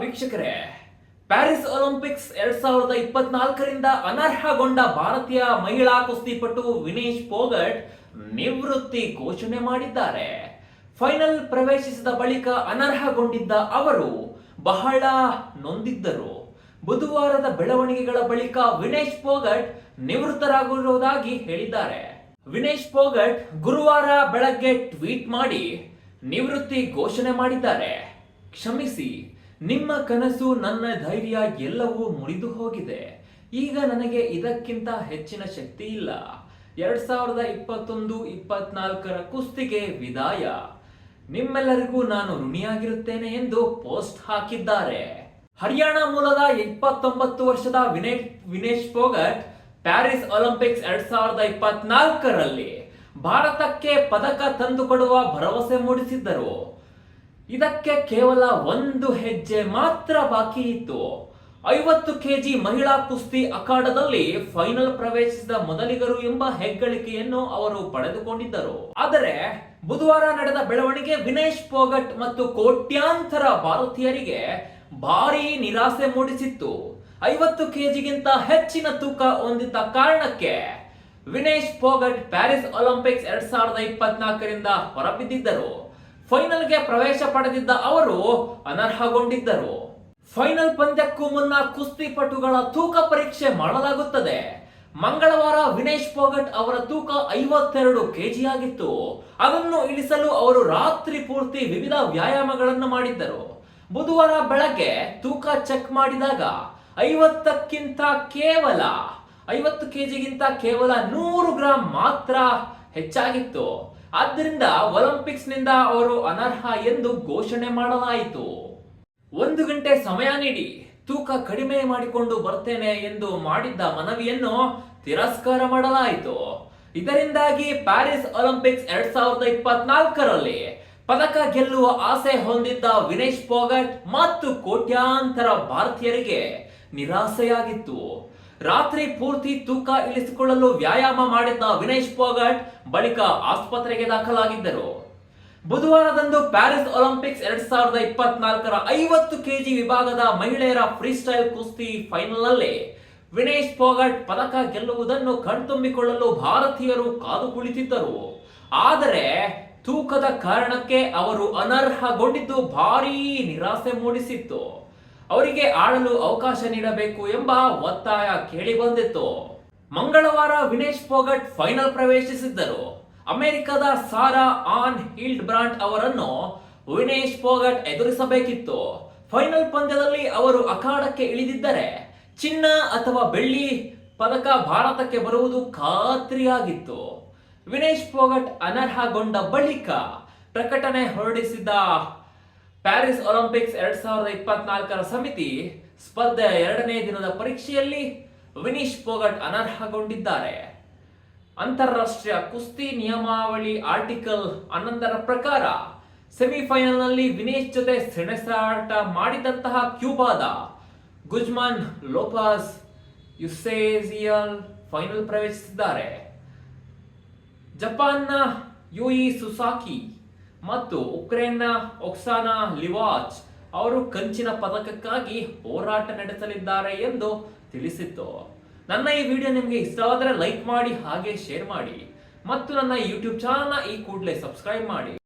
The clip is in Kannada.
ವೀಕ್ಷಕರೇ, ಪ್ಯಾರಿಸ್ ಒಲಿಂಪಿಕ್ಸ್ 2024ರಿಂದ ಅನರ್ಹಗೊಂಡ ಭಾರತೀಯ ಮಹಿಳಾ ಕುಸ್ತಿಪಟು ವಿನೇಶ್ ಫೋಗಟ್ ನಿವೃತ್ತಿ ಘೋಷಣೆ ಮಾಡಿದ್ದಾರೆ. ಫೈನಲ್ ಪ್ರವೇಶಿಸಿದ ಬಳಿಕ ಅನರ್ಹಗೊಂಡಿದ್ದ ಅವರು ಬಹಳ ನೊಂದಿದ್ದರು. ಬುಧವಾರದ ಬೆಳವಣಿಗೆಗಳ ಬಳಿಕ ವಿನೇಶ್ ಫೋಗಟ್ ನಿವೃತ್ತರಾಗಿರುವುದಾಗಿ ಹೇಳಿದ್ದಾರೆ. ವಿನೇಶ್ ಫೋಗಟ್ ಗುರುವಾರ ಬೆಳಗ್ಗೆ ಟ್ವೀಟ್ ಮಾಡಿ ನಿವೃತ್ತಿ ಘೋಷಣೆ ಮಾಡಿದ್ದಾರೆ. ಕ್ಷಮಿಸಿ, ನಿಮ್ಮ ಕನಸು, ನನ್ನ ಧೈರ್ಯ ಎಲ್ಲವೂ ಮುರಿದು ಹೋಗಿದೆ. ಈಗ ನನಗೆ ಇದಕ್ಕಿಂತ ಹೆಚ್ಚಿನ ಶಕ್ತಿ ಇಲ್ಲ. 2021-24 ಕುಸ್ತಿಗೆ ವಿದಾಯ. ನಿಮ್ಮೆಲ್ಲರಿಗೂ ನಾನು ಋಣಿಯಾಗಿರುತ್ತೇನೆ ಎಂದು ಪೋಸ್ಟ್ ಹಾಕಿದ್ದಾರೆ. ಹರಿಯಾಣ ಮೂಲದ 29 ವರ್ಷದ ವಿನೇಶ್ ಫೋಗಟ್ ಪ್ಯಾರಿಸ್ ಒಲಿಂಪಿಕ್ಸ್ 2024ರಲ್ಲಿ ಭಾರತಕ್ಕೆ ಪದಕ ತಂದುಕೊಡುವ ಭರವಸೆ ಮೂಡಿಸಿದ್ದರು. ಇದಕ್ಕೆ ಕೇವಲ ಒಂದು ಹೆಜ್ಜೆ ಮಾತ್ರ ಬಾಕಿ ಇತ್ತು. 50 ಕೆಜಿ ಮಹಿಳಾ ಕುಸ್ತಿ ಅಖಾಡದಲ್ಲಿ ಫೈನಲ್ ಪ್ರವೇಶಿಸಿದ ಮೊದಲಿಗರು ಎಂಬ ಹೆಗ್ಗಳಿಕೆಯನ್ನು ಅವರು ಪಡೆದುಕೊಂಡಿದ್ದರು. ಆದರೆ ಬುಧವಾರ ನಡೆದ ಬೆಳವಣಿಗೆ ವಿನೇಶ್ ಫೋಗಟ್ ಮತ್ತು ಕೋಟ್ಯಾಂತರ ಭಾರತೀಯರಿಗೆ ಭಾರೀ ನಿರಾಸೆ ಮೂಡಿಸಿತ್ತು. 50 ಕೆಜಿಗಿಂತ ಹೆಚ್ಚಿನ ತೂಕ ಹೊಂದಿದ್ದ ಕಾರಣಕ್ಕೆ ವಿನೇಶ್ ಫೋಗಟ್ ಪ್ಯಾರಿಸ್ ಒಲಿಂಪಿಕ್ಸ್ 2024ರಿಂದ ಹೊರಬಿದ್ದಿದ್ದರು. ಫೈನಲ್ಗೆ ಪ್ರವೇಶ ಪಡೆದಿದ್ದ ಅವರು ಅನರ್ಹಗೊಂಡಿದ್ದರು. ಫೈನಲ್ ಪಂದ್ಯಕ್ಕೂ ಮುನ್ನ ಕುಸ್ತಿಪಟುಗಳ ತೂಕ ಪರೀಕ್ಷೆ ಮಾಡಲಾಗುತ್ತದೆ. ಮಂಗಳವಾರ ವಿನೇಶ್ ಫೋಗಟ್ ಅವರ ತೂಕ 52 ಕೆಜಿಯಾಗಿತ್ತು. ಅದನ್ನು ಇಳಿಸಲು ಅವರು ರಾತ್ರಿ ಪೂರ್ತಿ ವಿವಿಧ ವ್ಯಾಯಾಮಗಳನ್ನು ಮಾಡಿದ್ದರು. ಬುಧವಾರ ಬೆಳಗ್ಗೆ ತೂಕ ಚೆಕ್ ಮಾಡಿದಾಗ 50 ಕೆಜಿಗಿಂತ ಕೇವಲ 100 ಗ್ರಾಂ ಮಾತ್ರ ಹೆಚ್ಚಾಗಿತ್ತು. ಆದ್ದರಿಂದ ಒಲಿಂಪಿಕ್ಸ್ ನಿಂದ ಅವರು ಅನರ್ಹ ಎಂದು ಘೋಷಣೆ ಮಾಡಲಾಯಿತು. 1 ಗಂಟೆ ಸಮಯ ನೀಡಿ ತೂಕ ಕಡಿಮೆ ಮಾಡಿಕೊಂಡು ಬರ್ತೇನೆ ಎಂದು ಮಾಡಿದ್ದ ಮನವಿಯನ್ನು ತಿರಸ್ಕಾರ ಮಾಡಲಾಯಿತು. ಇದರಿಂದಾಗಿ ಪ್ಯಾರಿಸ್ ಒಲಿಂಪಿಕ್ಸ್ 2024ರಲ್ಲಿ ಪದಕ ಗೆಲ್ಲುವ ಆಸೆ ಹೊಂದಿದ್ದ ವಿನೇಶ್ ಫೋಗಟ್ ಮತ್ತು ಕೋಟ್ಯಾಂತರ ಭಾರತೀಯರಿಗೆ ನಿರಾಸೆಯಾಗಿತ್ತು. ರಾತ್ರಿ ಪೂರ್ತಿ ತೂಕ ಇಳಿಸಿಕೊಳ್ಳಲು ವ್ಯಾಯಾಮ ಮಾಡಿದ್ದ ವಿನೇಶ್ ಫೋಗಟ್ ಬಳಿಕ ಆಸ್ಪತ್ರೆಗೆ ದಾಖಲಾಗಿದ್ದರು. ಬುಧವಾರದಂದು ಪ್ಯಾರಿಸ್ ಒಲಿಂಪಿಕ್ಸ್ 2024ರ 50 ಕೆಜಿ ವಿಭಾಗದ ಮಹಿಳೆಯರ ಫ್ರೀಸ್ಟೈಲ್ ಕುಸ್ತಿ ಫೈನಲ್ ನಲ್ಲಿ ವಿನೇಶ್ ಫೋಗಟ್ ಪದಕ ಗೆಲ್ಲುವುದನ್ನು ಕಣ್ತುಂಬಿಕೊಳ್ಳಲು ಭಾರತೀಯರು ಕಾದು ಕುಳಿತಿದ್ದರು. ಆದರೆ ತೂಕದ ಕಾರಣಕ್ಕೆ ಅವರು ಅನರ್ಹಗೊಂಡಿದ್ದು ಭಾರೀ ನಿರಾಸೆ ಮೂಡಿಸಿತ್ತು. ಅವರಿಗೆ ಆಡಲು ಅವಕಾಶ ನೀಡಬೇಕು ಎಂಬ ಒತ್ತಾಯ ಕೇಳಿ ಬಂದಿತ್ತು. ಮಂಗಳವಾರ ವಿನೇಶ್ ಫೋಗಟ್ ಫೈನಲ್ ಪ್ರವೇಶಿಸಿದ್ದರು. ಅಮೆರಿಕದ ಸಾರಾ ಆನ್ ಹಿಲ್ಡ್ ಬ್ರಾಂಟ್ ಅವರನ್ನು ವಿನೇಶ್ ಫೋಗಟ್ ಎದುರಿಸಬೇಕಿತ್ತು. ಫೈನಲ್ ಪಂದ್ಯದಲ್ಲಿ ಅವರು ಅಖಾಡಕ್ಕೆ ಇಳಿದಿದ್ದರೆ ಚಿನ್ನ ಅಥವಾ ಬೆಳ್ಳಿ ಪದಕ ಭಾರತಕ್ಕೆ ಬರುವುದು ಖಾತ್ರಿಯಾಗಿತ್ತು. ವಿನೇಶ್ ಫೋಗಟ್ ಅನರ್ಹಗೊಂಡ ಬಳಿಕ ಪ್ರಕಟಣೆ ಹೊರಡಿಸಿದ ಪ್ಯಾರಿಸ್ ಒಲಿಂಪಿಕ್ಸ್ 2024ರ ಸಮಿತಿ ಸ್ಪರ್ಧೆಯ 2ನೇ ದಿನದ ಪರೀಕ್ಷೆಯಲ್ಲಿ ವಿನೇಶ್ ಫೋಗಟ್ ಅನರ್ಹಗೊಂಡಿದ್ದಾರೆ. ಅಂತಾರಾಷ್ಟ್ರೀಯ ಕುಸ್ತಿ ನಿಯಮಾವಳಿ ಆರ್ಟಿಕಲ್ 11ರ ಪ್ರಕಾರ ಸೆಮಿಫೈನಲ್ನಲ್ಲಿ ವಿನೇಶ್ ಜೊತೆ ಸೆಣಸಾಟ ಮಾಡಿದಂತಹ ಕ್ಯೂಬಾದ ಗುಜ್ಮಾನ್ ಲೋಪಾಸ್ ಯುಸೇಜಿಯಲ್ ಫೈನಲ್ ಪ್ರವೇಶಿಸಿದ್ದಾರೆ. ಜಪಾನ್ನ ಯುಯಿ ಸುಸಾಕಿ ಮತ್ತು ಉಕ್ರೇನ್ನ ಒಕ್ಸಾನಾ ಲಿವಾಚ್ ಅವರು ಕಂಚಿನ ಪದಕಕ್ಕಾಗಿ ಹೋರಾಟ ನಡೆಸಲಿದ್ದಾರೆ ಎಂದು ತಿಳಿಸಿತ್ತು. ನನ್ನ ಈ ವಿಡಿಯೋ ನಿಮಗೆ ಇಷ್ಟವಾದರೆ ಲೈಕ್ ಮಾಡಿ, ಹಾಗೆ ಶೇರ್ ಮಾಡಿ ಮತ್ತು ನನ್ನ ಯೂಟ್ಯೂಬ್ ಚಾನಲ್ನ ಈ ಕೂಡಲೇ ಸಬ್ಸ್ಕ್ರೈಬ್ ಮಾಡಿ.